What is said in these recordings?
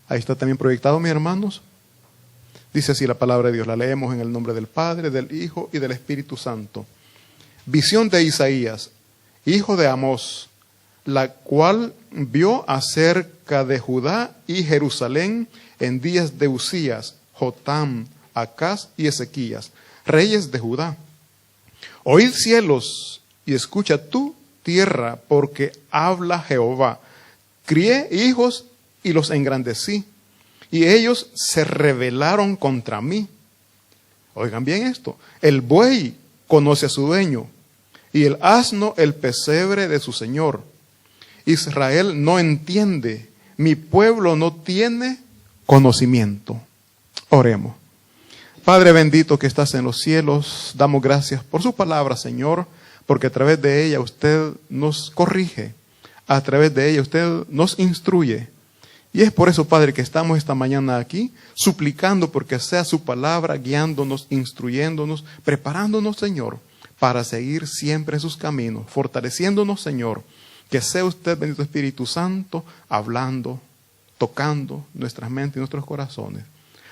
Ahí está también proyectado, mis hermanos. Dice así la palabra de Dios. La leemos en el nombre del Padre, del Hijo y del Espíritu Santo. Visión de Isaías, hijo de Amós, la cual vio acerca de Judá y Jerusalén en días de Usías, Jotam, Acaz y Ezequías, reyes de Judá. Oíd cielos y escucha tú tierra, porque habla Jehová. Crié hijos y los engrandecí, y ellos se rebelaron contra mí. Oigan bien esto. El buey conoce a su dueño, y el asno el pesebre de su señor. Israel no entiende, mi pueblo no tiene conocimiento. Oremos. Padre bendito que estás en los cielos, damos gracias por su palabra, Señor, porque a través de ella usted nos corrige, a través de ella usted nos instruye. Y es por eso, Padre, que estamos esta mañana aquí, suplicando porque sea su palabra guiándonos, instruyéndonos, preparándonos, Señor, para seguir siempre en sus caminos, fortaleciéndonos, Señor. Que sea usted, bendito Espíritu Santo, hablando, tocando nuestras mentes y nuestros corazones.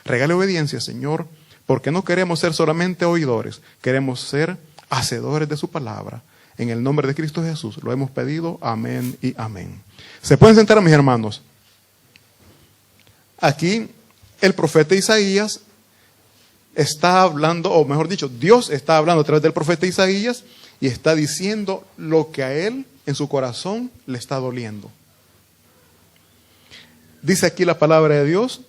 Regale obediencia, Señor, porque no queremos ser solamente oidores, queremos ser hacedores de su palabra. En el nombre de Cristo Jesús lo hemos pedido. Amén y amén. ¿Se pueden sentar, mis hermanos? Aquí el profeta Isaías está hablando, o mejor dicho, Dios está hablando a través del profeta Isaías y está diciendo lo que a él en su corazón le está doliendo. Dice aquí la palabra de Dios,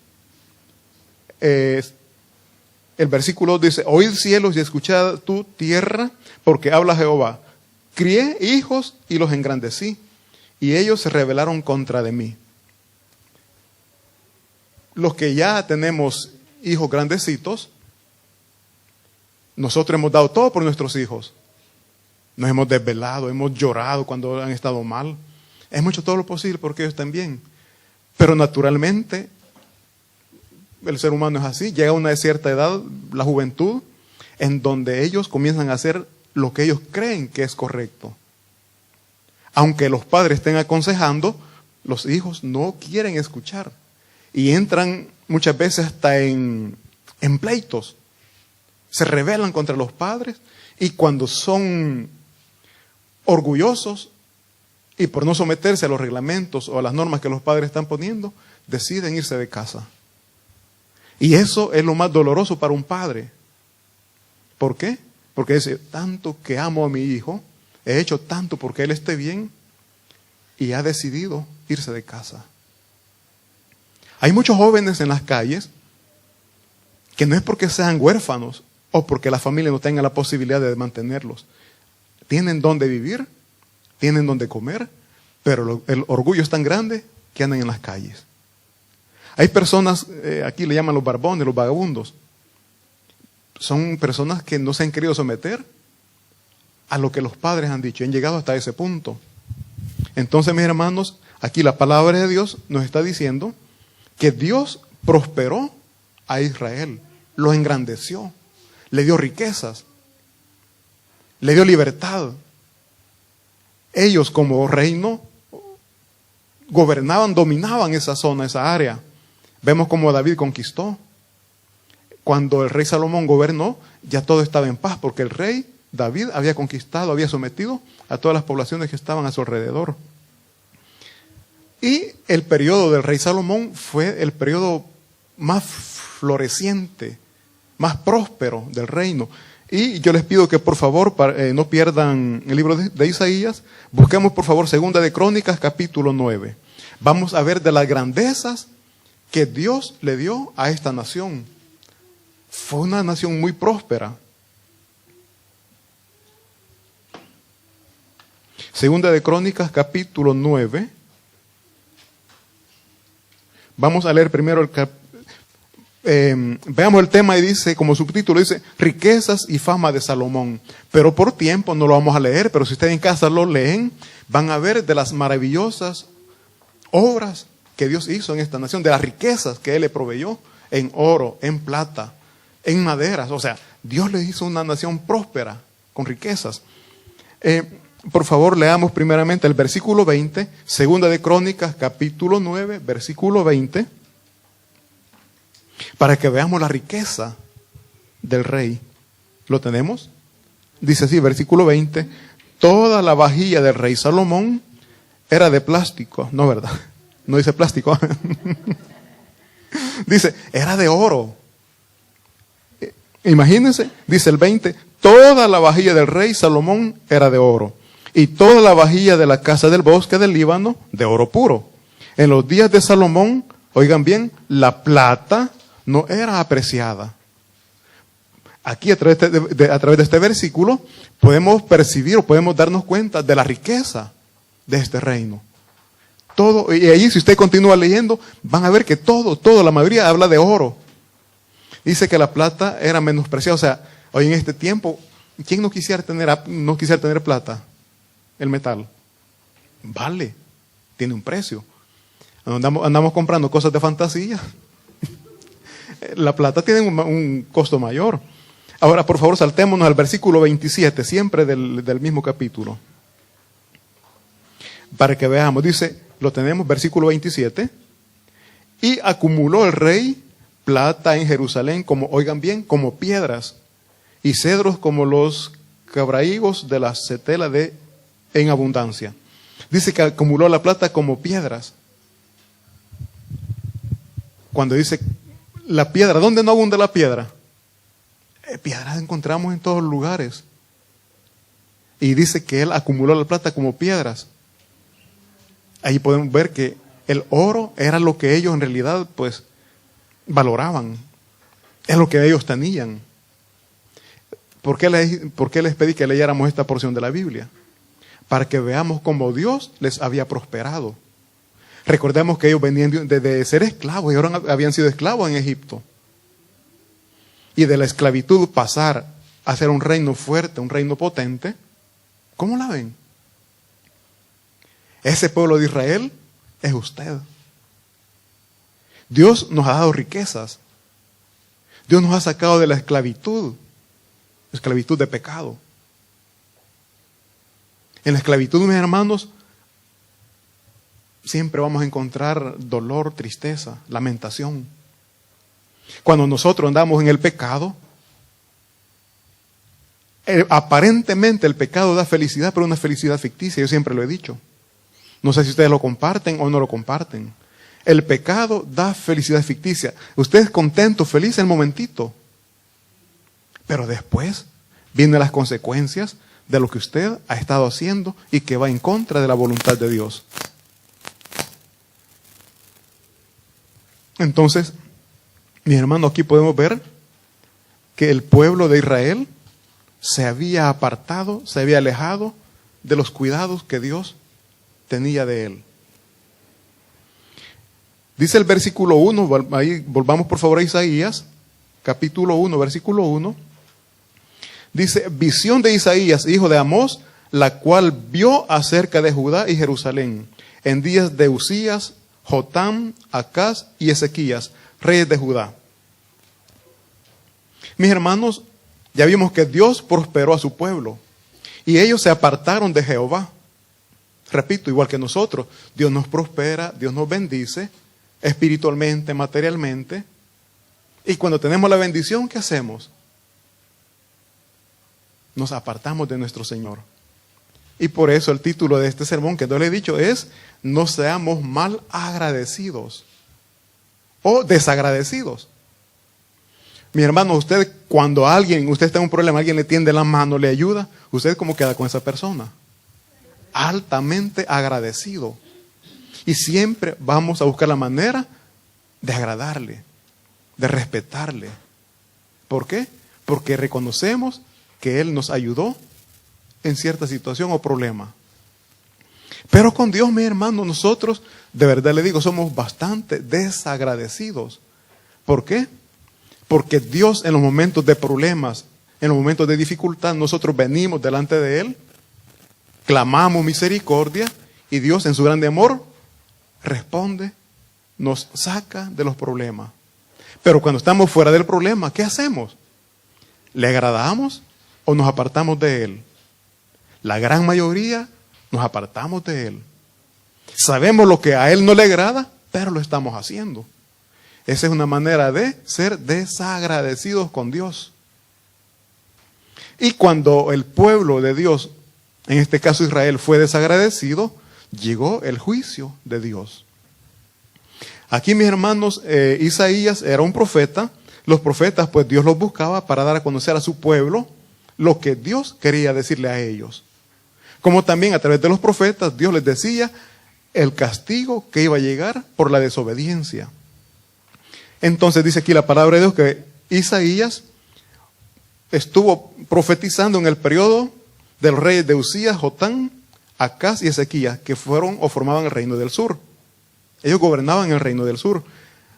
el versículo dice: oíd cielos y escuchad tú tierra, porque habla Jehová. Crié hijos y los engrandecí, y ellos se rebelaron contra de mí. Los que ya tenemos hijos grandecitos, nosotros hemos dado todo por nuestros hijos. Nos hemos desvelado, hemos llorado cuando han estado mal. Hemos hecho todo lo posible porque ellos estén bien. Pero naturalmente, el ser humano es así. Llega a una cierta edad, la juventud, en donde ellos comienzan a hacer lo que ellos creen que es correcto. Aunque los padres estén aconsejando, los hijos no quieren escuchar. Y entran muchas veces hasta en pleitos. Se rebelan contra los padres y cuando son orgullosos y por no someterse a los reglamentos o a las normas que los padres están poniendo, deciden irse de casa. Y eso es lo más doloroso para un padre. ¿Por qué? Porque dice, tanto que amo a mi hijo, he hecho tanto porque él esté bien y ha decidido irse de casa. Hay muchos jóvenes en las calles que no es porque sean huérfanos o porque la familia no tenga la posibilidad de mantenerlos. Tienen donde vivir, tienen donde comer, pero el orgullo es tan grande que andan en las calles. Hay personas, aquí le llaman los barbones, los vagabundos. Son personas que no se han querido someter a lo que los padres han dicho. Han llegado hasta ese punto. Entonces, mis hermanos, aquí la palabra de Dios nos está diciendo que Dios prosperó a Israel, lo engrandeció, le dio riquezas, le dio libertad. Ellos como reino gobernaban, dominaban esa zona, esa área. Vemos cómo David conquistó. Cuando el rey Salomón gobernó, ya todo estaba en paz, porque el rey David había conquistado, había sometido a todas las poblaciones que estaban a su alrededor. Y el periodo del rey Salomón fue el periodo más floreciente, más próspero del reino. Y yo les pido que por favor no pierdan el libro de Isaías. Busquemos por favor Segunda de Crónicas capítulo 9. Vamos a ver de las grandezas que Dios le dio a esta nación. Fue una nación muy próspera. Segunda de Crónicas capítulo 9. Vamos a leer primero veamos el tema y dice, como subtítulo dice, riquezas y fama de Salomón. Pero por tiempo no lo vamos a leer, pero si ustedes en casa lo leen, van a ver de las maravillosas obras que Dios hizo en esta nación, de las riquezas que Él le proveyó en oro, en plata, en maderas. O sea, Dios le hizo una nación próspera, con riquezas. Por favor, leamos primeramente el versículo 20, Segunda de Crónicas, capítulo 9, versículo 20. para que veamos la riqueza del rey. ¿Lo tenemos? Dice así, versículo 20, toda la vajilla del rey Salomón era de plástico. No, ¿verdad? No dice plástico. Dice, era de oro. Imagínense, dice el 20, toda la vajilla del rey Salomón era de oro. Y toda la vajilla de la casa del bosque del Líbano de oro puro. En los días de Salomón, oigan bien, la plata no era apreciada. Aquí a través de este versículo podemos percibir o podemos darnos cuenta de la riqueza de este reino. Todo, y ahí si usted continúa leyendo, van a ver que todo, la mayoría habla de oro. Dice que la plata era menospreciada. O sea, hoy en este tiempo, ¿quién no quisiera tener plata? El metal. Vale, tiene un precio. Andamos comprando cosas de fantasía. La plata tiene un costo mayor. Ahora, por favor, saltémonos al versículo 27, siempre del mismo capítulo. Para que veamos, dice, lo tenemos, versículo 27. Y acumuló el rey plata en Jerusalén, como, oigan bien, como piedras, y cedros como los quebraigos de la setela en abundancia. Dice que acumuló la plata como piedras. Cuando dice la piedra, ¿dónde no abunda la piedra? Piedras encontramos en todos lugares. Y dice que él acumuló la plata como piedras. Ahí podemos ver que el oro era lo que ellos en realidad pues valoraban. Es lo que ellos tenían. ¿Por qué les pedí que leyéramos esta porción de la Biblia? Para que veamos cómo Dios les había prosperado. Recordemos que ellos venían de ser esclavos y ahora habían sido esclavos en Egipto. Y de la esclavitud pasar a ser un reino fuerte, un reino potente. ¿Cómo la ven? Ese pueblo de Israel es usted. Dios nos ha dado riquezas. Dios nos ha sacado de la esclavitud de pecado. En la esclavitud, mis hermanos, siempre vamos a encontrar dolor, tristeza, lamentación. Cuando nosotros andamos en el pecado, aparentemente el pecado da felicidad, pero una felicidad ficticia, yo siempre lo he dicho. No sé si ustedes lo comparten o no lo comparten. El pecado da felicidad ficticia. Usted es contento, feliz el momentito. Pero después vienen las consecuencias de lo que usted ha estado haciendo y que va en contra de la voluntad de Dios. Entonces, mis hermanos, aquí podemos ver que el pueblo de Israel se había apartado, se había alejado de los cuidados que Dios tenía de él. Dice el versículo 1, ahí volvamos por favor a Isaías, capítulo 1, versículo 1. Dice, visión de Isaías, hijo de Amós, la cual vio acerca de Judá y Jerusalén, en días de Usías, Jotam, Acaz y Ezequías, reyes de Judá. Mis hermanos, ya vimos que Dios prosperó a su pueblo y ellos se apartaron de Jehová. Repito, igual que nosotros, Dios nos prospera, Dios nos bendice espiritualmente, materialmente. Y cuando tenemos la bendición, ¿qué hacemos? Nos apartamos de nuestro Señor. Y por eso el título de este sermón que yo le he dicho es: no seamos mal agradecidos o desagradecidos. Mi hermano, usted cuando usted está en un problema, alguien le tiende la mano, le ayuda, ¿usted cómo queda con esa persona? Altamente agradecido. Y siempre vamos a buscar la manera de agradarle, de respetarle. ¿Por qué? Porque reconocemos que Él nos ayudó en cierta situación o problema. Pero con Dios, mi hermano, nosotros, de verdad le digo, somos bastante desagradecidos. ¿Por qué? Porque Dios en los momentos de problemas, en los momentos de dificultad, nosotros venimos delante de Él, clamamos misericordia y Dios en su grande amor responde, nos saca de los problemas. Pero cuando estamos fuera del problema, ¿qué hacemos? ¿Le agradamos o nos apartamos de Él? La gran mayoría nos apartamos de Él. Sabemos lo que a Él no le agrada, pero lo estamos haciendo. Esa es una manera de ser desagradecidos con Dios. Y cuando el pueblo de Dios, en este caso Israel, fue desagradecido, llegó el juicio de Dios. Aquí, mis hermanos, Isaías era un profeta. Los profetas, pues Dios los buscaba para dar a conocer a su pueblo lo que Dios quería decirle a ellos. Como también a través de los profetas, Dios les decía el castigo que iba a llegar por la desobediencia. Entonces dice aquí la palabra de Dios que Isaías estuvo profetizando en el periodo de los reyes de Usías, Jotán, Acaz y Ezequías, que fueron o formaban el reino del sur. Ellos gobernaban el reino del sur.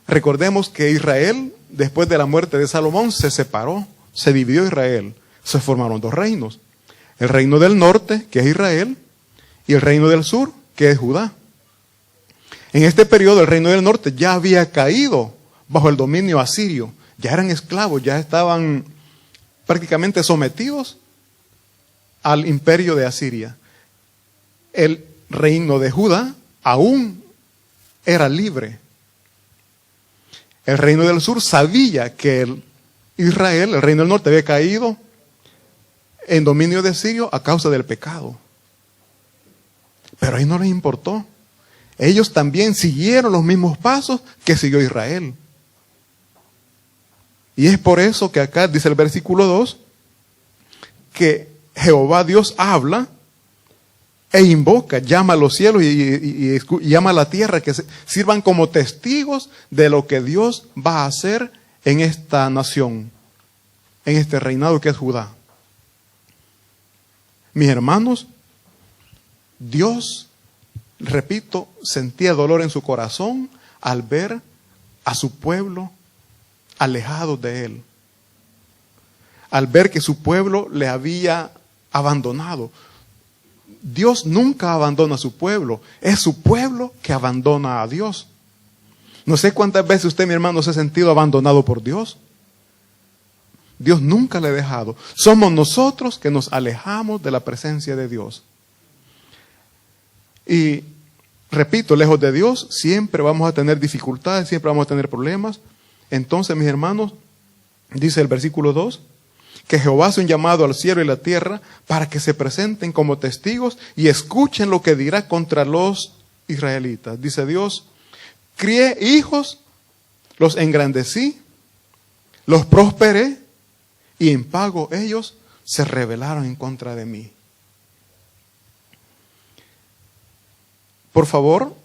Recordemos que Israel, después de la muerte de Salomón, se separó, se dividió Israel. Se formaron dos reinos. El reino del norte, que es Israel, y el reino del sur, que es Judá. En este periodo, el reino del norte ya había caído bajo el dominio asirio. Ya eran esclavos, ya estaban prácticamente sometidos al imperio de Asiria. El reino de Judá aún era libre. El reino del sur sabía que Israel, el reino del norte, había caído en dominio de Asirio a causa del pecado. Pero ahí no les importó. Ellos también siguieron los mismos pasos que siguió Israel. Y es por eso que acá dice el versículo 2, que Jehová Dios habla e invoca, llama a los cielos y llama a la tierra que sirvan como testigos de lo que Dios va a hacer en esta nación, en este reinado que es Judá. Mis hermanos, Dios, repito, sentía dolor en su corazón al ver a su pueblo alejado de Él. Al ver que su pueblo le había abandonado. Dios nunca abandona a su pueblo. Es su pueblo que abandona a Dios. No sé cuántas veces usted, mi hermano, se ha sentido abandonado por Dios. Dios nunca le ha dejado. Somos nosotros que nos alejamos de la presencia de Dios. Y repito, lejos de Dios siempre vamos a tener dificultades, siempre vamos a tener problemas. Entonces, mis hermanos, dice el versículo 2, que Jehová hace un llamado al cielo y la tierra para que se presenten como testigos y escuchen lo que dirá contra los israelitas. Dice Dios, crié hijos, los engrandecí, los prosperé y en pago ellos se rebelaron en contra de mí. Por favor,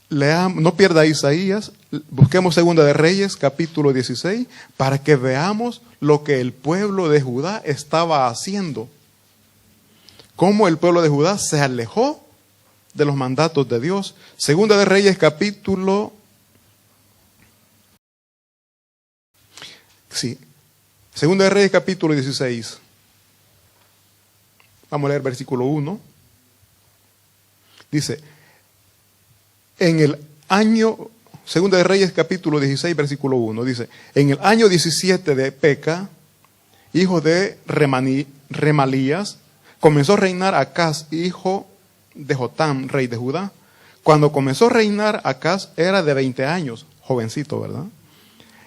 no pierda Isaías, busquemos Segunda de Reyes, capítulo 16, para que veamos lo que el pueblo de Judá estaba haciendo. Cómo el pueblo de Judá se alejó de los mandatos de Dios. Segunda de Reyes, capítulo... Sí. Segunda de Reyes, capítulo 16. Vamos a leer versículo 1. Dice, en el año, Segunda de Reyes, capítulo 16, versículo 1, dice, en el año 17 de Peca, hijo de Remalías, comenzó a reinar Acaz, hijo de Jotam, rey de Judá. Cuando comenzó a reinar Acaz era de 20 años, jovencito, ¿verdad?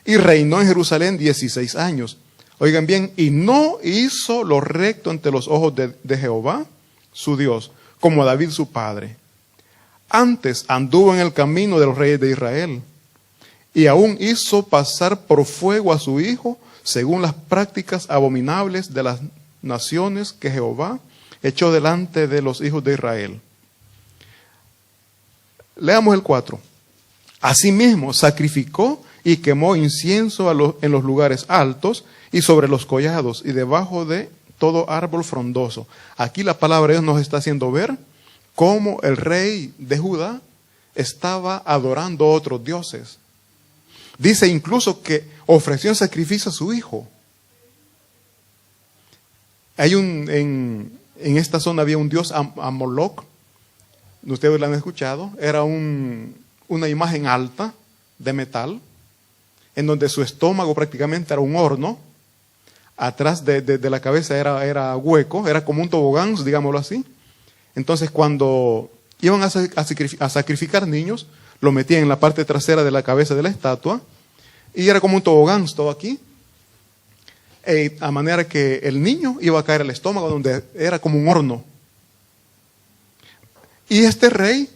Y reinó en Jerusalén 16 años. Oigan bien, y no hizo lo recto ante los ojos de Jehová, su Dios, como David su padre. Antes anduvo en el camino de los reyes de Israel, y aún hizo pasar por fuego a su hijo, según las prácticas abominables de las naciones que Jehová echó delante de los hijos de Israel. Leamos el 4. Asimismo sacrificó y quemó incienso en los lugares altos y sobre los collados y debajo de todo árbol frondoso. Aquí la palabra de Dios nos está haciendo ver cómo el rey de Judá estaba adorando a otros dioses. Dice incluso que ofreció en sacrificio a su hijo. En esta zona había un dios Amoloc, ustedes lo han escuchado, era una imagen alta de metal, en donde su estómago prácticamente era un horno, atrás de la cabeza era hueco, era como un tobogán, digámoslo así. Entonces cuando iban a sacrificar niños, lo metían en la parte trasera de la cabeza de la estatua, y era como un tobogán todo aquí, a manera que el niño iba a caer al estómago, donde era como un horno. Y este rey,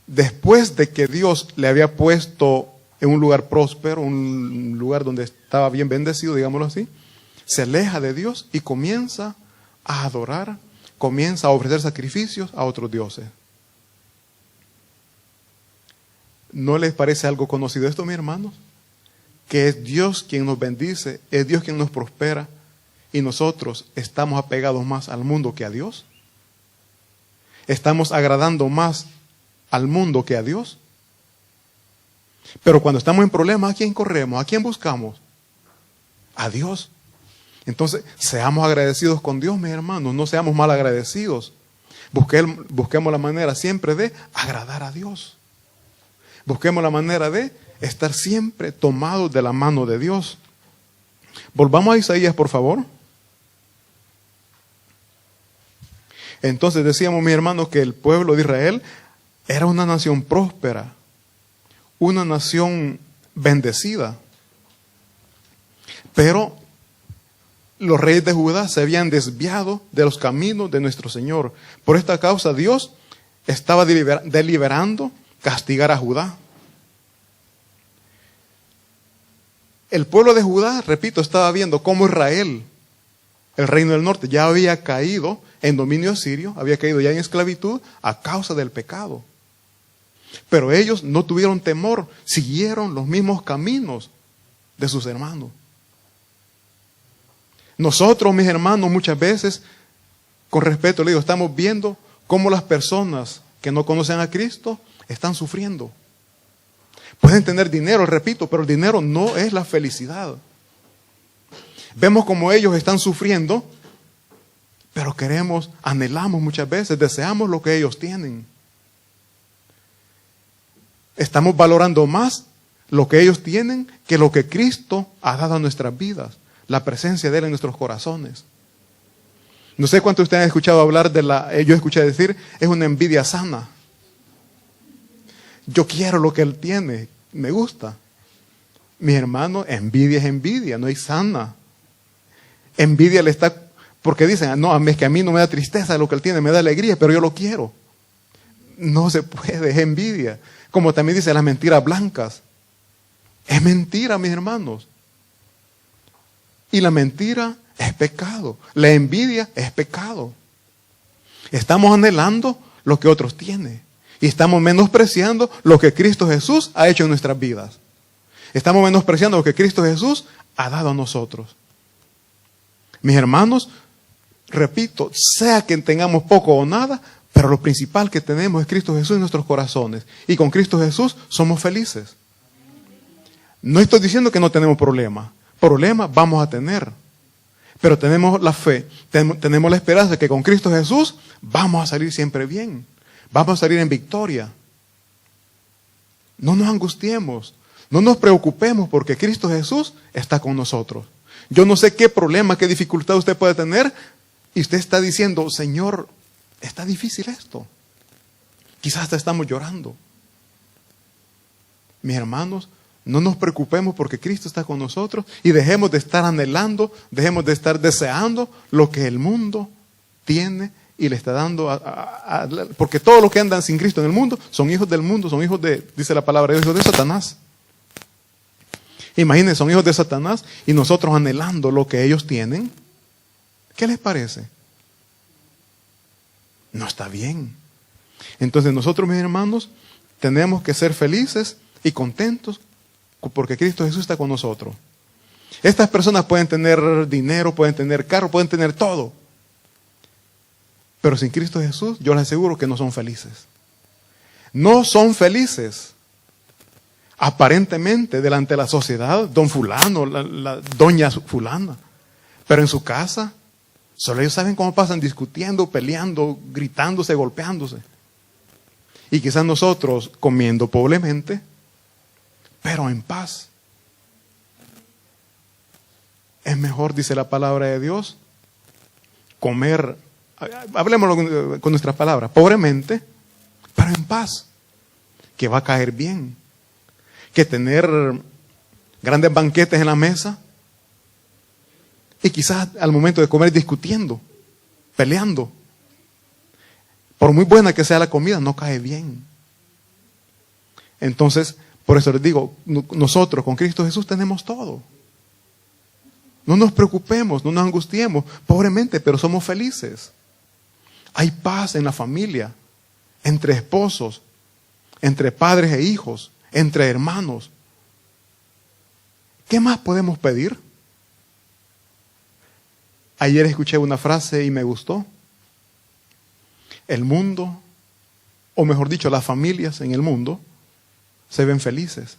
después de que Dios le había puesto en un lugar próspero, un lugar donde estaba bien bendecido, digámoslo así, se aleja de Dios y comienza a adorar, comienza a ofrecer sacrificios a otros dioses. ¿No les parece algo conocido esto, mis hermanos? Que es Dios quien nos bendice, es Dios quien nos prospera, y nosotros estamos apegados más al mundo que a Dios. Estamos agradando más al mundo que a Dios. Pero cuando estamos en problemas, ¿a quién corremos? ¿A quién buscamos? A Dios. Entonces, seamos agradecidos con Dios, mis hermanos, no seamos mal agradecidos. Busquemos la manera siempre de agradar a Dios. Busquemos la manera de estar siempre tomados de la mano de Dios. Volvamos a Isaías, por favor. Entonces decíamos, mis hermanos, que el pueblo de Israel era una nación próspera, una nación bendecida. Pero los reyes de Judá se habían desviado de los caminos de nuestro Señor. Por esta causa Dios estaba deliberando castigar a Judá. El pueblo de Judá, repito, estaba viendo cómo Israel, el reino del norte, ya había caído en dominio asirio, había caído ya en esclavitud a causa del pecado. Pero ellos no tuvieron temor, siguieron los mismos caminos de sus hermanos. Nosotros, mis hermanos, muchas veces, con respeto le digo, estamos viendo cómo las personas que no conocen a Cristo están sufriendo. Pueden tener dinero, repito, pero el dinero no es la felicidad. Vemos como ellos están sufriendo, pero anhelamos muchas veces, deseamos lo que ellos tienen. Estamos valorando más lo que ellos tienen que lo que Cristo ha dado a nuestras vidas, la presencia de Él en nuestros corazones. No sé cuántos de ustedes han escuchado hablar yo escuché decir, es una envidia sana. Yo quiero lo que Él tiene, me gusta. Mi hermano, envidia es envidia, no es sana. Envidia le está, porque dicen, no, es que a mí no me da tristeza lo que Él tiene, me da alegría, pero yo lo quiero. No se puede, es envidia. Como también dice las mentiras blancas. Es mentira, mis hermanos. Y la mentira es pecado. La envidia es pecado. Estamos anhelando lo que otros tienen. Y estamos menospreciando lo que Cristo Jesús ha hecho en nuestras vidas. Estamos menospreciando lo que Cristo Jesús ha dado a nosotros. Mis hermanos, repito, sea que tengamos poco o nada, pero lo principal que tenemos es Cristo Jesús en nuestros corazones. Y con Cristo Jesús somos felices. No estoy diciendo que no tenemos problemas. Problemas vamos a tener. Pero tenemos la fe, tenemos la esperanza de que con Cristo Jesús vamos a salir siempre bien. Vamos a salir en victoria. No nos angustiemos, no nos preocupemos porque Cristo Jesús está con nosotros. Yo no sé qué problema, qué dificultad usted puede tener y usted está diciendo, Señor, está difícil esto. Quizás hasta estamos llorando. Mis hermanos, no nos preocupemos porque Cristo está con nosotros y dejemos de estar anhelando, dejemos de estar deseando lo que el mundo tiene y le está dando porque todos los que andan sin Cristo en el mundo son hijos del mundo, son hijos dice la palabra, hijos de Satanás. Imagínense, son hijos de Satanás y nosotros anhelando lo que ellos tienen. ¿Qué les parece? No está bien. Entonces nosotros, mis hermanos, tenemos que ser felices y contentos porque Cristo Jesús está con nosotros. Estas personas pueden tener dinero, pueden tener carro, pueden tener todo. Pero sin Cristo Jesús, yo les aseguro que no son felices. No son felices. Aparentemente, delante de la sociedad, don fulano, la doña fulana. Pero en su casa, solo ellos saben cómo pasan discutiendo, peleando, gritándose, golpeándose. Y quizás nosotros comiendo pobremente, pero en paz. Es mejor, dice la palabra de Dios, comer, hablemos con nuestras palabras, pobremente, pero en paz. que va a caer bien, que tener grandes banquetes en la mesa y quizás al momento de comer discutiendo, peleando. Por muy buena que sea la comida, no cae bien. Entonces, por eso les digo, nosotros con Cristo Jesús tenemos todo. No nos preocupemos, no nos angustiemos, pobremente, pero somos felices. Hay paz en la familia, entre esposos, entre padres e hijos, entre hermanos. ¿Qué más podemos pedir? Ayer escuché una frase y me gustó. El mundo, o mejor dicho, las familias en el mundo, se ven felices.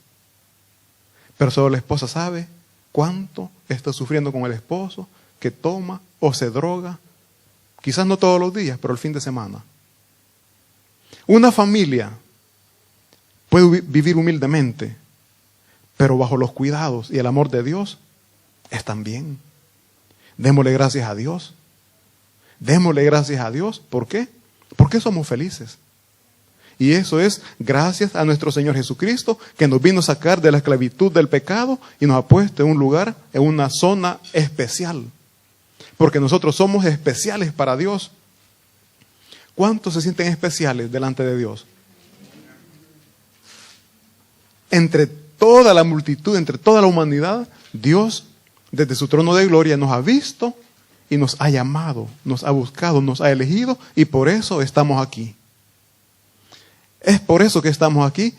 Pero solo la esposa sabe cuánto está sufriendo con el esposo, que toma o se droga, quizás no todos los días, pero el fin de semana. Una familia puede vivir humildemente, pero bajo los cuidados y el amor de Dios, están bien. Démosle gracias a Dios. Démosle gracias a Dios. ¿Por qué? Porque somos felices. Y eso es gracias a nuestro Señor Jesucristo, que nos vino a sacar de la esclavitud del pecado y nos ha puesto en un lugar, en una zona especial. Porque nosotros somos especiales para Dios. ¿Cuántos se sienten especiales delante de Dios? Entre toda la multitud, entre toda la humanidad, Dios, desde su trono de gloria, nos ha visto y nos ha llamado, nos ha buscado, nos ha elegido, y por eso estamos aquí. Es por eso que estamos aquí.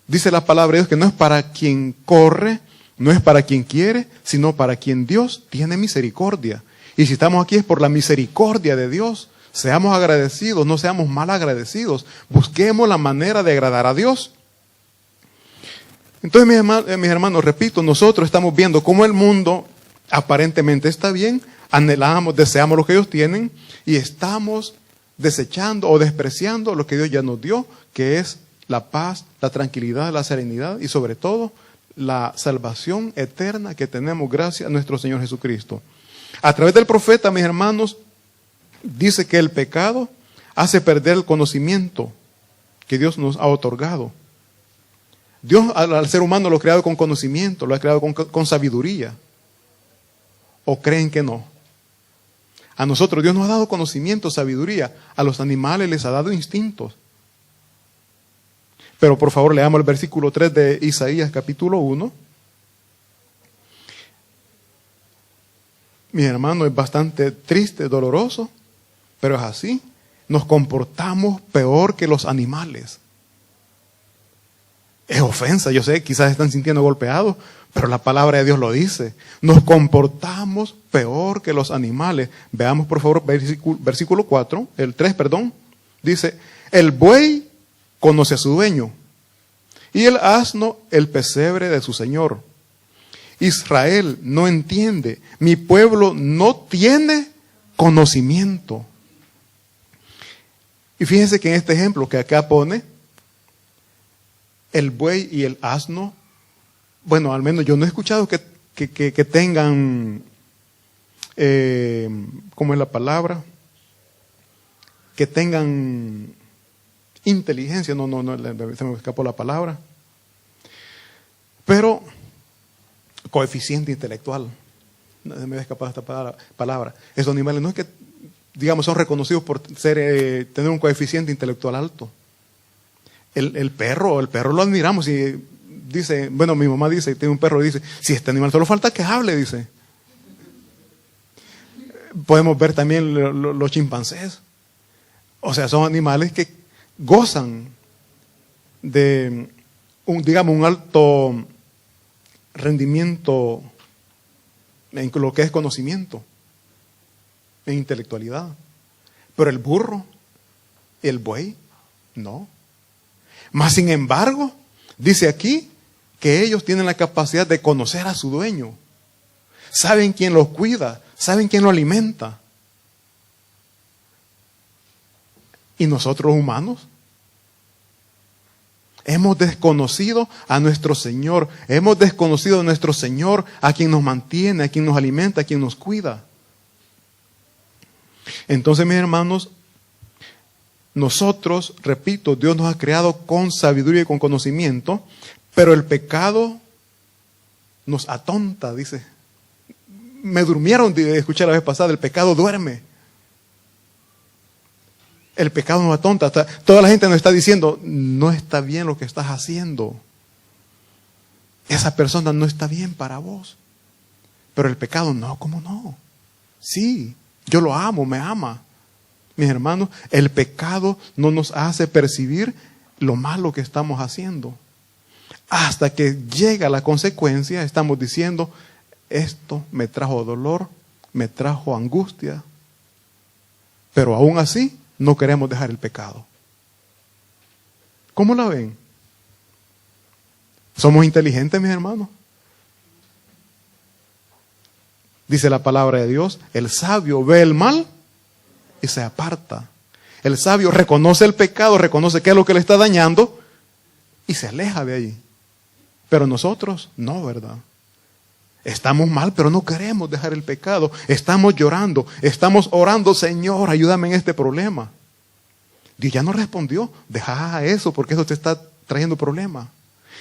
Dice la palabra de Dios que no es para quien corre, no es para quien quiere, sino para quien Dios tiene misericordia. Y si estamos aquí es por la misericordia de Dios. Seamos agradecidos, no seamos mal agradecidos. Busquemos la manera de agradar a Dios. Entonces, mis hermanos, repito, nosotros estamos viendo cómo el mundo aparentemente está bien, anhelamos, deseamos lo que ellos tienen y estamos desechando o despreciando lo que Dios ya nos dio, que es la paz, la tranquilidad, la serenidad y sobre todo la salvación eterna que tenemos gracias a nuestro Señor Jesucristo. A través del profeta, mis hermanos, dice que el pecado hace perder el conocimiento que Dios nos ha otorgado. Dios al ser humano lo ha creado con conocimiento, lo ha creado con sabiduría. ¿O creen que no? A nosotros Dios nos ha dado conocimiento, sabiduría. A los animales les ha dado instintos. Pero por favor leamos el versículo 3 de Isaías capítulo 1. Mi hermano, es bastante triste, doloroso, pero es así. Nos comportamos peor que los animales. Es ofensa, yo sé, quizás están sintiendo golpeados, pero la palabra de Dios lo dice. Nos comportamos peor que los animales. Veamos por favor versículo 4, el 3, perdón. Dice, el buey conoce a su dueño y el asno el pesebre de su señor. Israel no entiende, mi pueblo no tiene conocimiento. Y fíjense que en este ejemplo que acá pone, el buey y el asno, bueno, al menos yo no he escuchado que tengan, ¿cómo es la palabra? Que tengan inteligencia, no, se me escapó la palabra. Pero, coeficiente intelectual, se me ha escapado esta palabra. Esos animales no es que, digamos, son reconocidos por tener un coeficiente intelectual alto. El perro lo admiramos y dice, bueno, mi mamá dice, tiene un perro y dice, si este animal solo falta que hable, dice. Podemos ver también los chimpancés. O sea, son animales que gozan de un alto rendimiento en lo que es conocimiento, en intelectualidad. Pero el burro y el buey, no. Mas sin embargo, dice aquí que ellos tienen la capacidad de conocer a su dueño. Saben quién los cuida, saben quién lo alimenta. ¿Y nosotros humanos? Hemos desconocido a nuestro Señor, hemos desconocido a nuestro Señor, a quien nos mantiene, a quien nos alimenta, a quien nos cuida. Entonces, mis hermanos, nosotros, repito, Dios nos ha creado con sabiduría y con conocimiento, pero el pecado nos atonta, dice. Me durmieron, escuché la vez pasada, el pecado duerme. El pecado nos atonta. Toda la gente nos está diciendo, no está bien lo que estás haciendo. Esa persona no está bien para vos. Pero el pecado, no, ¿cómo no? Sí, yo lo amo, me ama. Mis hermanos, el pecado no nos hace percibir lo malo que estamos haciendo. Hasta que llega la consecuencia, estamos diciendo, esto me trajo dolor, me trajo angustia. Pero aún así, no queremos dejar el pecado. ¿Cómo la ven? ¿Somos inteligentes, mis hermanos? Dice la palabra de Dios, el sabio ve el mal y se aparta. El sabio reconoce el pecado, reconoce qué es lo que le está dañando y se aleja de allí. Pero nosotros no, ¿verdad? Estamos mal, pero no queremos dejar el pecado. Estamos llorando, estamos orando, Señor, ayúdame en este problema. Dios ya no respondió. Deja eso porque eso te está trayendo problemas.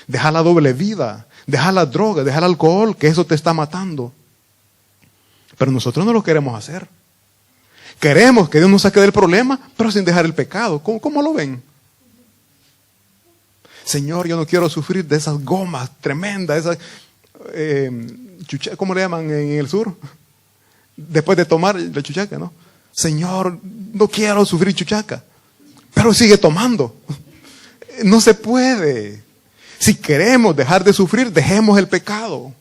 Deja la doble vida, deja la droga, deja el alcohol, que eso te está matando. Pero nosotros no lo queremos hacer. Queremos que Dios nos saque del problema, pero sin dejar el pecado. ¿Cómo lo ven? Señor, yo no quiero sufrir de esas gomas tremendas, esas, ¿cómo le llaman en el sur? Después de tomar la chuchaca, ¿no? Señor, no quiero sufrir chuchaca, pero sigue tomando. No se puede. Si queremos dejar de sufrir, dejemos el pecado.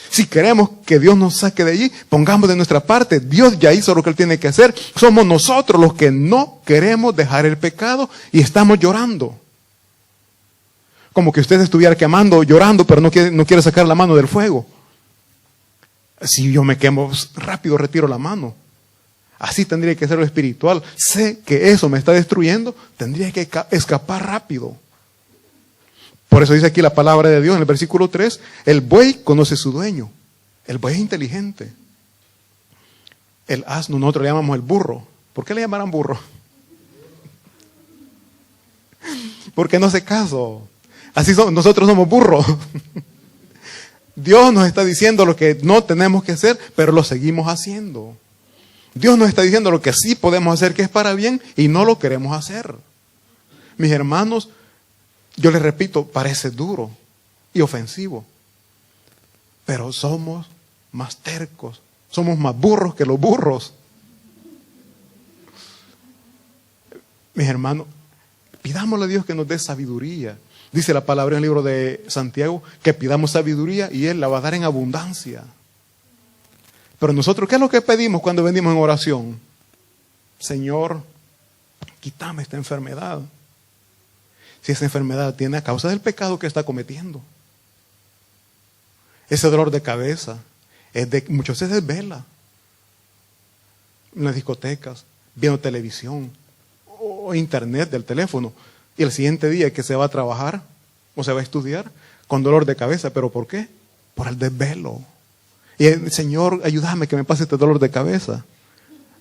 Si queremos que Dios nos saque de allí, pongamos de nuestra parte. Dios ya hizo lo que Él tiene que hacer. Somos nosotros los que no queremos dejar el pecado y estamos llorando. Como que usted estuviera quemando, llorando, pero no quiere sacar la mano del fuego. Si yo me quemo rápido, retiro la mano. Así tendría que ser lo espiritual. Sé que eso me está destruyendo, tendría que escapar rápido. Por eso dice aquí la palabra de Dios en el versículo 3, el buey conoce su dueño. El buey es inteligente. El asno nosotros le llamamos el burro. ¿Por qué le llamarán burro? Porque no hace caso. Así nosotros somos burros. Dios nos está diciendo lo que no tenemos que hacer, pero lo seguimos haciendo. Dios nos está diciendo lo que sí podemos hacer, que es para bien, y no lo queremos hacer. Mis hermanos, yo les repito, parece duro y ofensivo, pero somos más tercos, somos más burros que los burros. Mis hermanos, pidámosle a Dios que nos dé sabiduría. Dice la palabra en el libro de Santiago que pidamos sabiduría y Él la va a dar en abundancia. Pero nosotros, ¿qué es lo que pedimos cuando venimos en oración? Señor, quítame esta enfermedad. Si esa enfermedad tiene a causa del pecado que está cometiendo. Ese dolor de cabeza, muchas veces vela. En las discotecas, viendo televisión o internet del teléfono. Y el siguiente día que se va a trabajar o se va a estudiar con dolor de cabeza. ¿Pero por qué? Por el desvelo. Y el Señor, ayúdame que me pase este dolor de cabeza.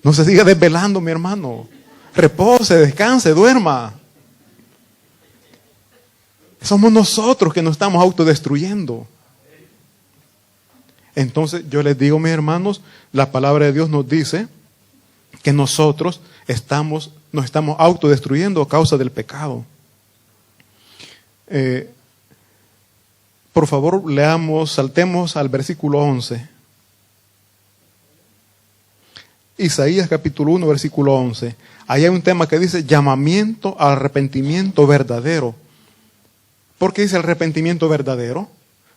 No se siga desvelando, mi hermano. Repose, descanse, duerma. Somos nosotros que nos estamos autodestruyendo. Entonces yo les digo, mis hermanos, la palabra de Dios nos dice que nosotros nos estamos autodestruyendo a causa del pecado. Por favor, saltemos al versículo 11. Isaías capítulo 1, versículo 11. Ahí hay un tema que dice llamamiento al arrepentimiento verdadero. ¿Por qué dice el arrepentimiento verdadero?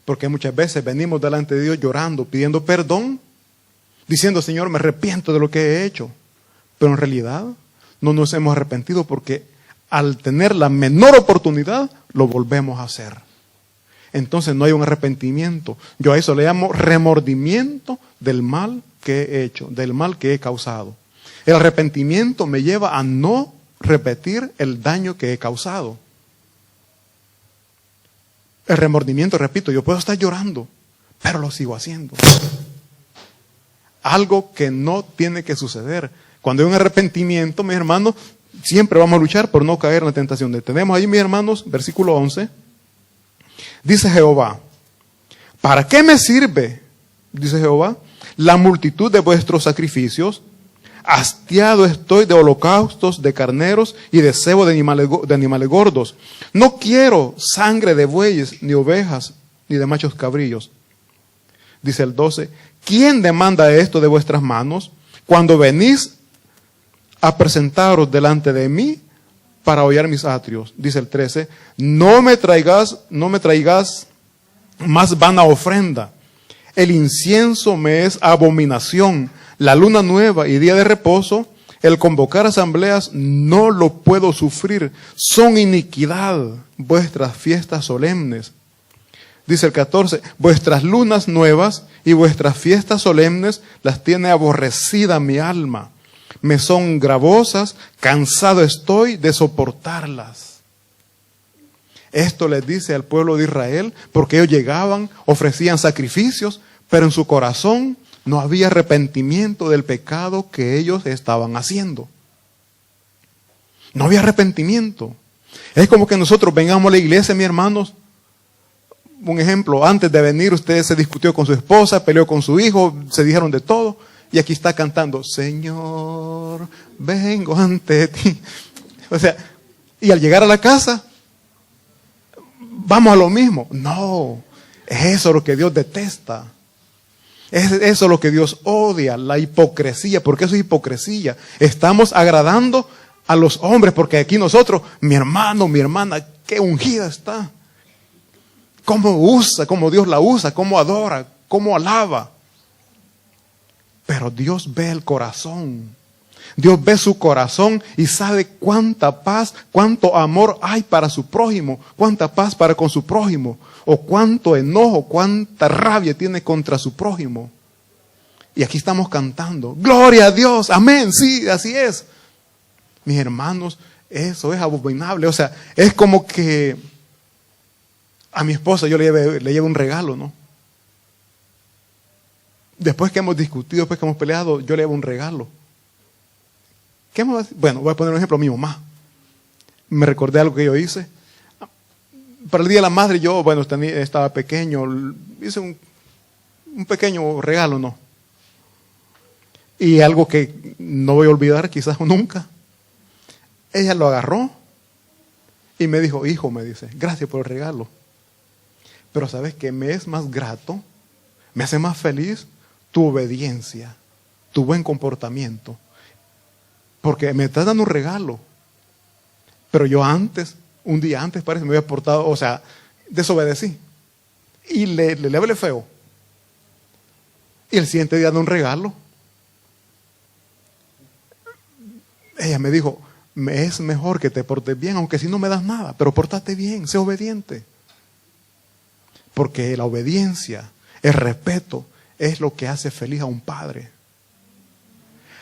Porque muchas veces venimos delante de Dios llorando, pidiendo perdón, diciendo, Señor, me arrepiento de lo que he hecho. Pero en realidad no nos hemos arrepentido porque al tener la menor oportunidad, lo volvemos a hacer. Entonces no hay un arrepentimiento. Yo a eso le llamo remordimiento del mal que he hecho, del mal que he causado. El arrepentimiento me lleva a no repetir el daño que he causado. El remordimiento, repito, yo puedo estar llorando, pero lo sigo haciendo. Algo que no tiene que suceder. Cuando hay un arrepentimiento, mis hermanos, Siempre vamos a luchar por no caer en la tentación. Tenemos ahí, mis hermanos, versículo 11. Dice Jehová, ¿para qué me sirve, dice Jehová, la multitud de vuestros sacrificios? Hastiado estoy de holocaustos, de carneros y de cebo de animales gordos. No quiero sangre de bueyes, ni ovejas, ni de machos cabrillos. Dice el 12, ¿quién demanda esto de vuestras manos cuando venís a presentaros delante de mí para hollar mis atrios? Dice el 13, no me traigas más vana ofrenda. El incienso me es abominación. La luna nueva y día de reposo, el convocar asambleas, no lo puedo sufrir. Son iniquidad vuestras fiestas solemnes. Dice el 14, vuestras lunas nuevas y vuestras fiestas solemnes las tiene aborrecida mi alma. Me son gravosas, cansado estoy de soportarlas. Esto les dice al pueblo de Israel, porque ellos llegaban, ofrecían sacrificios, pero en su corazón no había arrepentimiento del pecado que ellos estaban haciendo. No había arrepentimiento. Es como que nosotros vengamos a la iglesia, mis hermanos. Un ejemplo, antes de venir usted se discutió con su esposa, peleó con su hijo, se dijeron de todo. Y aquí está cantando, Señor, vengo ante ti. O sea, y al llegar a la casa, vamos a lo mismo. No, es eso lo que Dios detesta. Es eso lo que Dios odia, la hipocresía. ¿Por qué eso es hipocresía? Estamos agradando a los hombres, porque aquí nosotros, mi hermano, mi hermana, qué ungida está. Cómo usa, cómo Dios la usa, cómo adora, cómo alaba. Pero Dios ve el corazón. Dios ve su corazón y sabe cuánta paz, cuánto amor hay para su prójimo, cuánta paz para con su prójimo, o cuánto enojo, cuánta rabia tiene contra su prójimo. Y aquí estamos cantando, gloria a Dios, amén, sí, así es. Mis hermanos, eso es abominable. O sea, es como que a mi esposa yo le llevo un regalo, ¿no? Después que hemos discutido, después que hemos peleado, yo le llevo un regalo. Bueno, voy a poner un ejemplo a mi mamá. Me recordé algo que yo hice. Para el Día de la Madre yo, bueno, estaba pequeño, hice un pequeño regalo, ¿no? Y algo que no voy a olvidar quizás nunca. Ella lo agarró y me dijo, hijo, me dice, gracias por el regalo. Pero ¿sabes qué? Me es más grato, me hace más feliz tu obediencia, tu buen comportamiento. Porque me estás dando un regalo. Pero yo antes, un día antes parece, me había portado, o sea, desobedecí. Y le hablé feo. Y el siguiente día de un regalo. Ella me dijo, me es mejor que te portes bien, aunque si no me das nada, pero pórtate bien, sé obediente. Porque la obediencia, el respeto, es lo que hace feliz a un padre.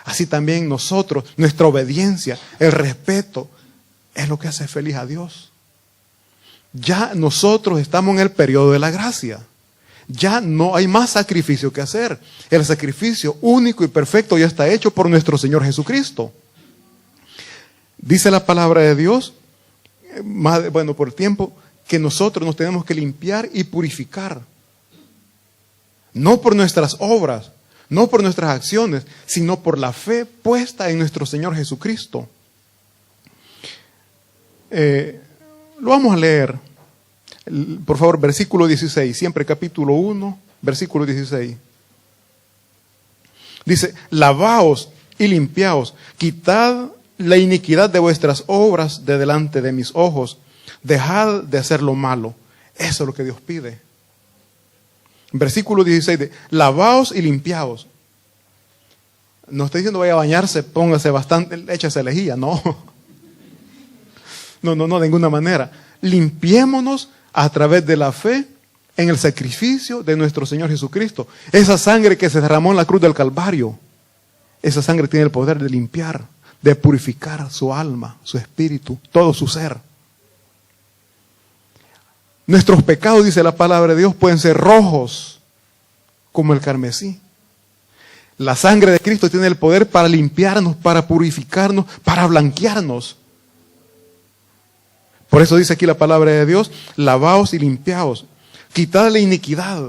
Así también nosotros, nuestra obediencia, el respeto, es lo que hace feliz a Dios. Ya nosotros estamos en el periodo de la gracia. Ya no hay más sacrificio que hacer. El sacrificio único y perfecto ya está hecho por nuestro Señor Jesucristo. Dice la palabra de Dios, bueno, por el tiempo, que nosotros nos tenemos que limpiar y purificar. No por nuestras obras, no por nuestras acciones, sino por la fe puesta en nuestro Señor Jesucristo. Lo vamos a leer. Por favor, versículo 16, siempre capítulo 1, versículo 16. Dice, lavaos y limpiaos, quitad la iniquidad de vuestras obras de delante de mis ojos, dejad de hacer lo malo. Eso es lo que Dios pide. Versículo 16 de, lavaos y limpiaos. No estoy diciendo vaya a bañarse, póngase bastante, échase lejía, no. No, de ninguna manera. Limpiémonos a través de la fe en el sacrificio de nuestro Señor Jesucristo. Esa sangre que se derramó en la cruz del Calvario, esa sangre tiene el poder de limpiar, de purificar su alma, su espíritu, todo su ser. Nuestros pecados, dice la palabra de Dios, pueden ser rojos como el carmesí. La sangre de Cristo tiene el poder para limpiarnos, para purificarnos, para blanquearnos. Por eso dice aquí la palabra de Dios, lavaos y limpiaos, quitad la iniquidad.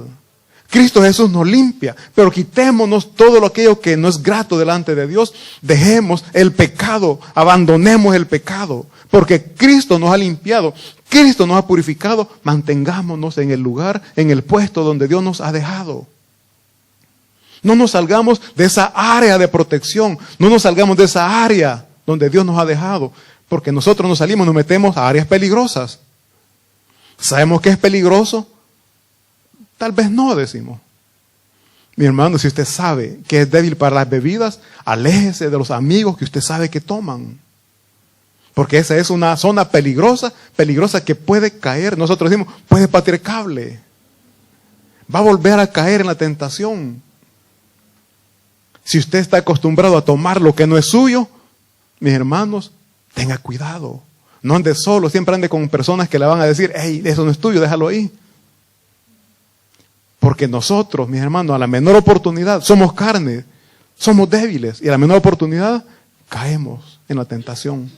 Cristo Jesús nos limpia, pero quitémonos todo aquello que no es grato delante de Dios. Dejemos el pecado, abandonemos el pecado, porque Cristo nos ha limpiado, Cristo nos ha purificado. Mantengámonos en el lugar, en el puesto donde Dios nos ha dejado. No nos salgamos de esa área de protección, no nos salgamos de esa área donde Dios nos ha dejado, porque nosotros nos salimos, nos metemos a áreas peligrosas. ¿Sabemos que es peligroso? Tal vez no, decimos. Mi hermano, si usted sabe que es débil para las bebidas, aléjese de los amigos que usted sabe que toman. Porque esa es una zona peligrosa que puede caer. Nosotros decimos, puede patear cable. Va a volver a caer en la tentación. Si usted está acostumbrado a tomar lo que no es suyo, mis hermanos, tenga cuidado. No ande solo, siempre ande con personas que le van a decir, hey, eso no es tuyo, déjalo ahí. Porque nosotros, mis hermanos, a la menor oportunidad, somos carne, somos débiles, y a la menor oportunidad caemos en la tentación.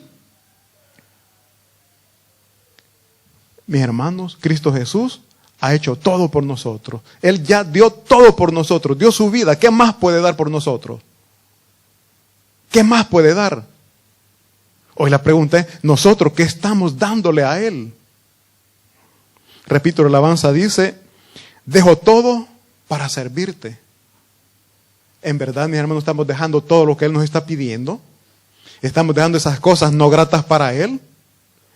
Mis hermanos, Cristo Jesús ha hecho todo por nosotros. Él ya dio todo por nosotros, dio su vida. ¿Qué más puede dar por nosotros? ¿Qué más puede dar? Hoy la pregunta es, ¿nosotros qué estamos dándole a Él? Repito, la alabanza dice, dejo todo para servirte. En verdad, mis hermanos, estamos dejando todo lo que Él nos está pidiendo. Estamos dejando esas cosas no gratas para Él.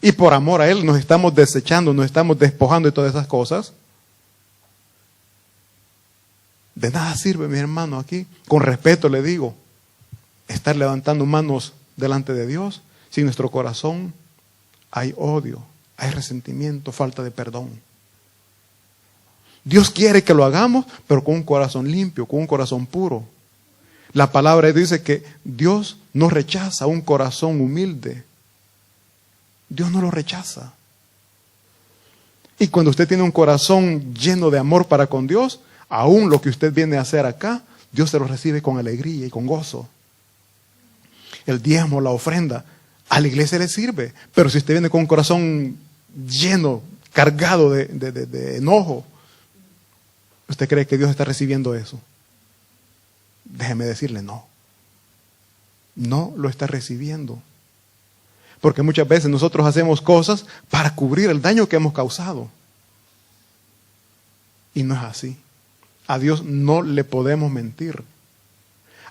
Y por amor a Él nos estamos desechando, nos estamos despojando de todas esas cosas. De nada sirve, mis hermanos, aquí, con respeto le digo, estar levantando manos delante de Dios si en nuestro corazón hay odio, hay resentimiento, falta de perdón. Dios quiere que lo hagamos, pero con un corazón limpio, con un corazón puro. La palabra dice que Dios no rechaza un corazón humilde. Dios no lo rechaza. Y cuando usted tiene un corazón lleno de amor para con Dios, aún lo que usted viene a hacer acá, Dios se lo recibe con alegría y con gozo. El diezmo, la ofrenda, a la iglesia le sirve. Pero si usted viene con un corazón lleno, cargado de enojo, ¿usted cree que Dios está recibiendo eso? Déjeme decirle, no. No lo está recibiendo. Porque muchas veces nosotros hacemos cosas para cubrir el daño que hemos causado. Y no es así. A Dios no le podemos mentir.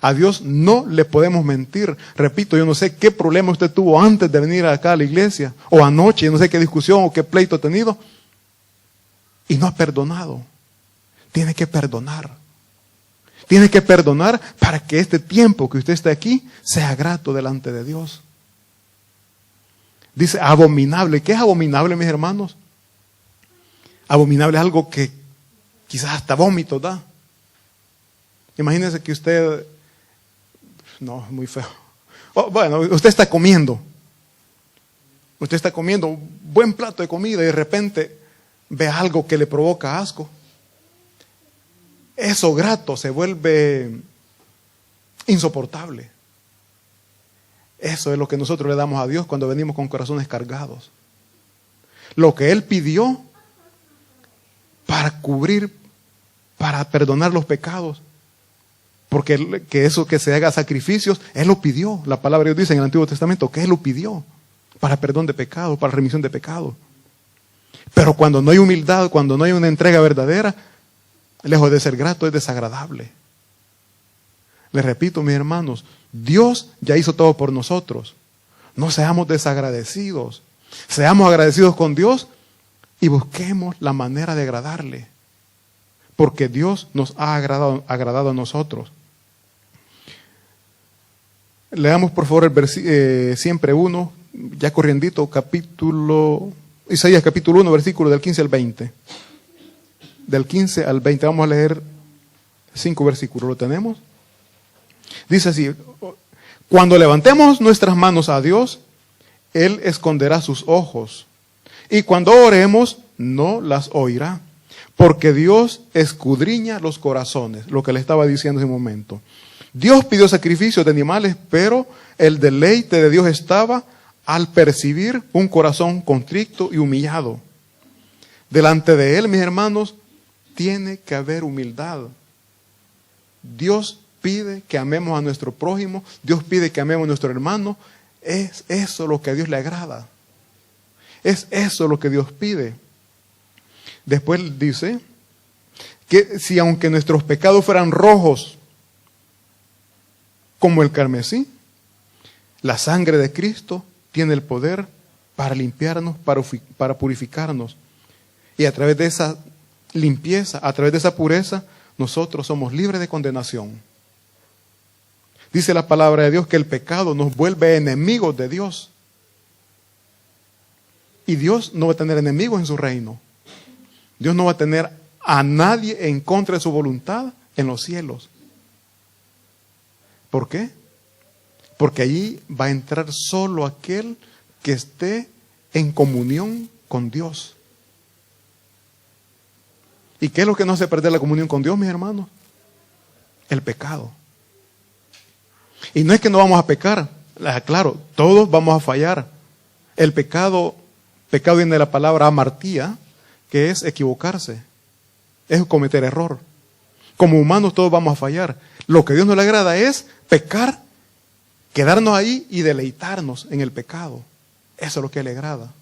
A Dios no le podemos mentir. Repito, yo no sé qué problema usted tuvo antes de venir acá a la iglesia, o anoche, yo no sé qué discusión o qué pleito ha tenido, y no ha perdonado. Tiene que perdonar. Tiene que perdonar para que este tiempo que usted esté aquí sea grato delante de Dios. Dice abominable. ¿Qué es abominable, mis hermanos? Abominable es algo que quizás hasta vómito da. Imagínense que usted, no, es muy feo. Bueno, usted está comiendo. Usted está comiendo un buen plato de comida y de repente ve algo que le provoca asco. Eso grato se vuelve insoportable. Eso es lo que nosotros le damos a Dios cuando venimos con corazones cargados. Lo que Él pidió para cubrir, para perdonar los pecados. Porque que eso que se haga sacrificios, Él lo pidió. La palabra de Dios dice en el Antiguo Testamento que Él lo pidió para perdón de pecados, para remisión de pecados. Pero cuando no hay humildad, cuando no hay una entrega verdadera, lejos de ser grato, es desagradable. Les repito, mis hermanos, Dios ya hizo todo por nosotros. No seamos desagradecidos. Seamos agradecidos con Dios y busquemos la manera de agradarle. Porque Dios nos ha agradado a nosotros. Leamos por favor el siempre uno, ya corriendito, Isaías capítulo 1, versículo del 15 al 20. Del 15 al 20, vamos a leer 5 versículos, ¿lo tenemos? Dice así, cuando levantemos nuestras manos a Dios, Él esconderá sus ojos. Y cuando oremos, no las oirá. Porque Dios escudriña los corazones, lo que le estaba diciendo en ese momento. Dios pidió sacrificios de animales, pero el deleite de Dios estaba al percibir un corazón contrito y humillado. Delante de Él, mis hermanos, tiene que haber humildad. Dios pide que amemos a nuestro prójimo, Dios pide que amemos a nuestro hermano. Es eso lo que a Dios le agrada. Es eso lo que Dios pide. Después dice que si aunque nuestros pecados fueran rojos como el carmesí, la sangre de Cristo tiene el poder para limpiarnos, para purificarnos. Y a través de esa limpieza, a través de esa pureza, nosotros somos libres de condenación. Dice la palabra de Dios que el pecado nos vuelve enemigos de Dios. Y Dios no va a tener enemigos en su reino. Dios no va a tener a nadie en contra de su voluntad en los cielos. ¿Por qué? Porque allí va a entrar solo aquel que esté en comunión con Dios. ¿Y qué es lo que nos hace perder la comunión con Dios, mis hermanos? El pecado. Y no es que no vamos a pecar, claro, todos vamos a fallar. El pecado viene de la palabra amartía, que es equivocarse, es cometer error. Como humanos todos vamos a fallar. Lo que a Dios no le agrada es pecar, quedarnos ahí y deleitarnos en el pecado. Eso es lo que le agrada.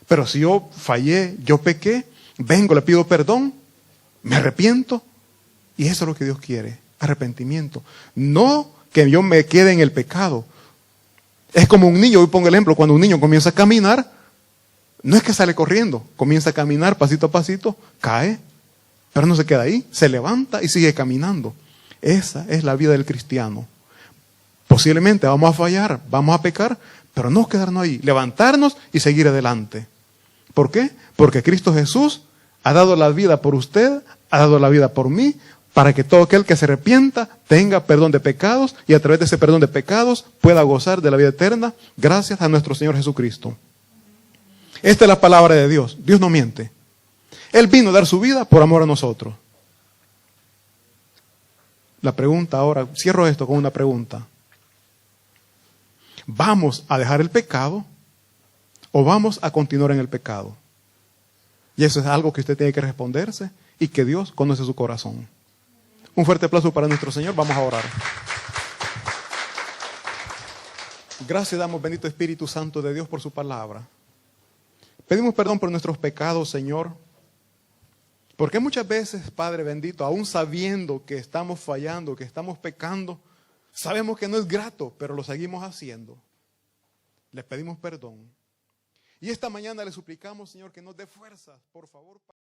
Pero si yo fallé, yo pequé, vengo, le pido perdón, me arrepiento, y eso es lo que Dios quiere, arrepentimiento. No que yo me quede en el pecado. Es como un niño, hoy pongo el ejemplo, cuando un niño comienza a caminar, no es que sale corriendo, comienza a caminar pasito a pasito, cae, pero no se queda ahí, se levanta y sigue caminando. Esa es la vida del cristiano. Posiblemente vamos a fallar, vamos a pecar, pero no quedarnos ahí, levantarnos y seguir adelante. ¿Por qué? Porque Cristo Jesús ha dado la vida por usted, ha dado la vida por mí, para que todo aquel que se arrepienta tenga perdón de pecados y a través de ese perdón de pecados pueda gozar de la vida eterna gracias a nuestro Señor Jesucristo. Esta es la palabra de Dios. Dios no miente. Él vino a dar su vida por amor a nosotros. La pregunta ahora, cierro esto con una pregunta. ¿Vamos a dejar el pecado o vamos a continuar en el pecado? Y eso es algo que usted tiene que responderse y que Dios conoce su corazón. Un fuerte aplauso para nuestro Señor. Vamos a orar. Gracias damos, bendito Espíritu Santo de Dios, por su palabra. Pedimos perdón por nuestros pecados, Señor. Porque muchas veces, Padre bendito, aún sabiendo que estamos fallando, que estamos pecando, sabemos que no es grato, pero lo seguimos haciendo. Les pedimos perdón. Y esta mañana le suplicamos, Señor, que nos dé fuerzas, por favor.